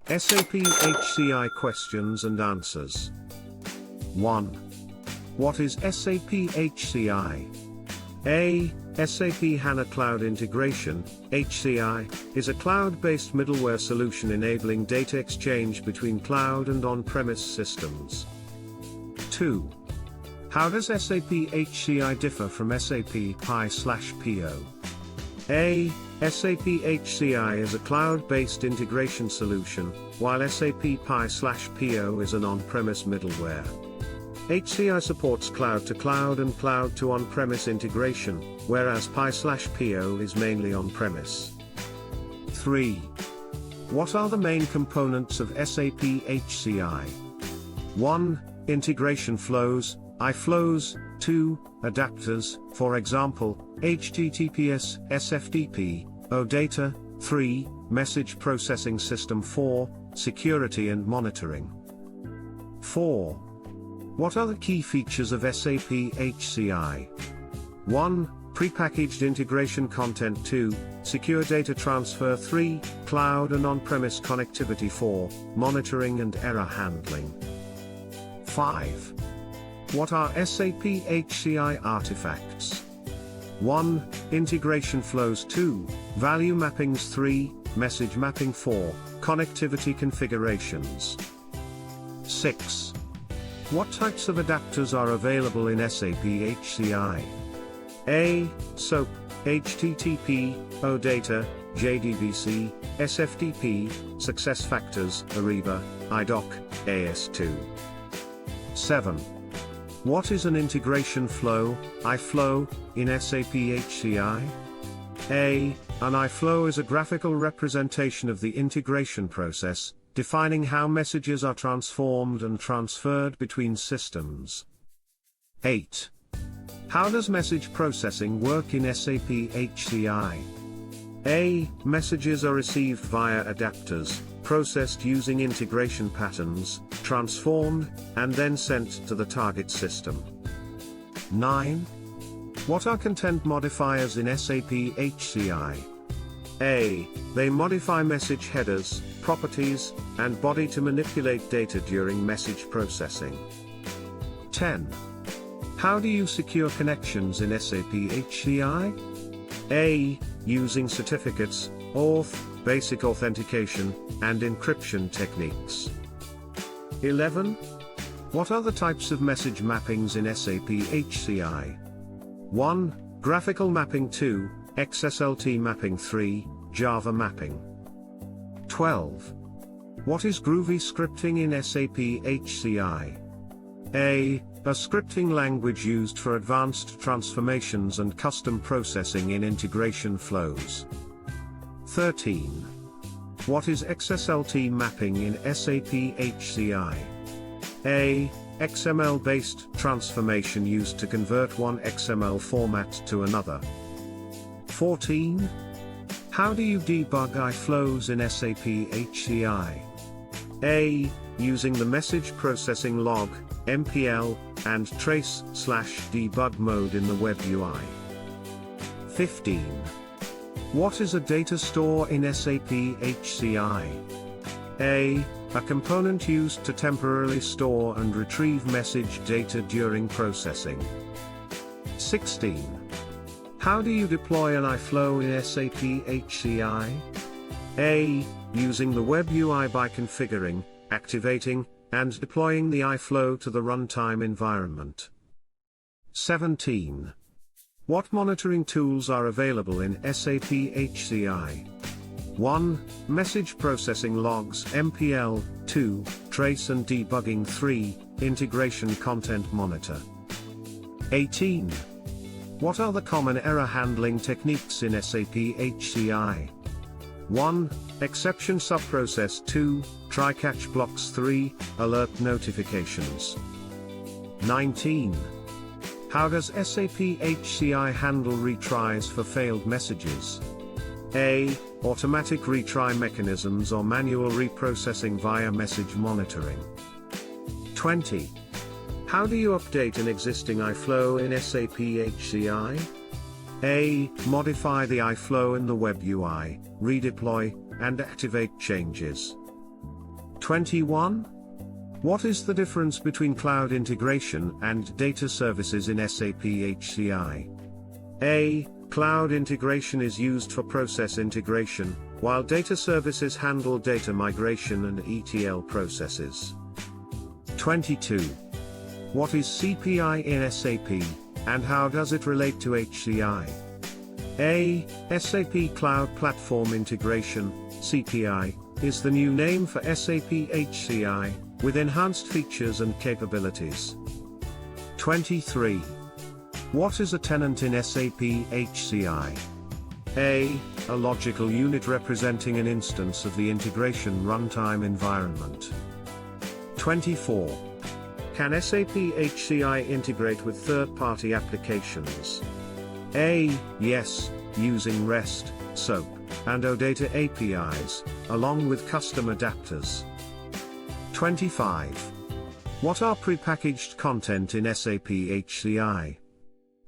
SAP HCI questions and answers. 1. What is SAP HCI? A. SAP HANA Cloud Integration, HCI, is a cloud-based middleware solution enabling data exchange between cloud and on-premise systems. 2. How does SAP HCI differ from SAP PI/PO? A. SAP HCI is a cloud-based integration solution, while SAP PI/PO is an on-premise middleware. HCI supports cloud-to-cloud and cloud-to-on-premise integration, whereas PI/PO is mainly on-premise. 3. What are the main components of SAP HCI? 1. Integration flows, iFlows. 2. Adapters, for example, HTTPS, SFTP, OData. 3. Message processing system. 4. Security and monitoring. 4. What are the key features of SAP HCI? 1. Prepackaged integration content. 2. Secure data transfer. 3. Cloud and on-premise connectivity. 4. Monitoring and error handling. 5. What are SAP HCI artifacts? 1. Integration flows. 2. Value mappings. 3. Message mapping. 4. Connectivity configurations. 6. What types of adapters are available in SAP HCI? A. SOAP, HTTP, OData, JDBC, SFTP, SuccessFactors, Ariba, IDOC, AS2. 7. What is an integration flow, iFlow, in SAP HCI? A. An iFlow is a graphical representation of the integration process, defining how messages are transformed and transferred between systems. 8. How does message processing work in SAP HCI? A. Messages are received via adapters, processed using integration patterns, transformed, and then sent to the target system. 9. What are content modifiers in SAP HCI? A. They modify message headers, properties, and body to manipulate data during message processing. 10. How do you secure connections in SAP HCI? A. Using certificates, auth, basic authentication, and encryption techniques. 11. What are the types of message mappings in SAP HCI? 1. Graphical mapping. 2. XSLT mapping. 3. Java mapping. 12. What is Groovy scripting in SAP HCI? A. A scripting language used for advanced transformations and custom processing in integration flows. 13. What is XSLT mapping in SAP HCI? A. XML-based transformation used to convert one XML format to another. 14. How do you debug iFlows in SAP HCI? A. Using the message processing log, MPL, and trace/debug mode in the web UI. 15. What is a data store in SAP HCI? A. A component used to temporarily store and retrieve message data during processing. 16. How do you deploy an iFlow in SAP HCI? A. Using the web UI by configuring, activating, and deploying the iFlow to the runtime environment. 17. What monitoring tools are available in SAP HCI? 1. Message processing logs, MPL. 2. Trace and debugging. 3. Integration content monitor. 18. What are the common error handling techniques in SAP HCI? 1. Exception subprocess. 2. Try-catch blocks. 3. Alert notifications. 19. How does SAP HCI handle retries for failed messages? A. Automatic retry mechanisms or manual reprocessing via message monitoring. 20. How do you update an existing iFlow in SAP HCI? A. Modify the iFlow in the web UI, redeploy, and activate changes. 21. What is the difference between cloud integration and data services in SAP HCI? A. Cloud integration is used for process integration, while data services handle data migration and ETL processes. 22. What is CPI in SAP, and how does it relate to HCI? A. SAP Cloud Platform Integration, CPI, is the new name for SAP HCI, with enhanced features and capabilities. 23. What is a tenant in SAP HCI? A. A logical unit representing an instance of the integration runtime environment. 24. Can SAP HCI integrate with third-party applications? A. Yes, using REST, SOAP, and OData APIs, along with custom adapters. 25. What are prepackaged content in SAP HCI?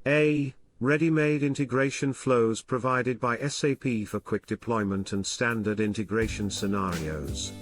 A. Ready-made integration flows provided by SAP for quick deployment and standard integration scenarios.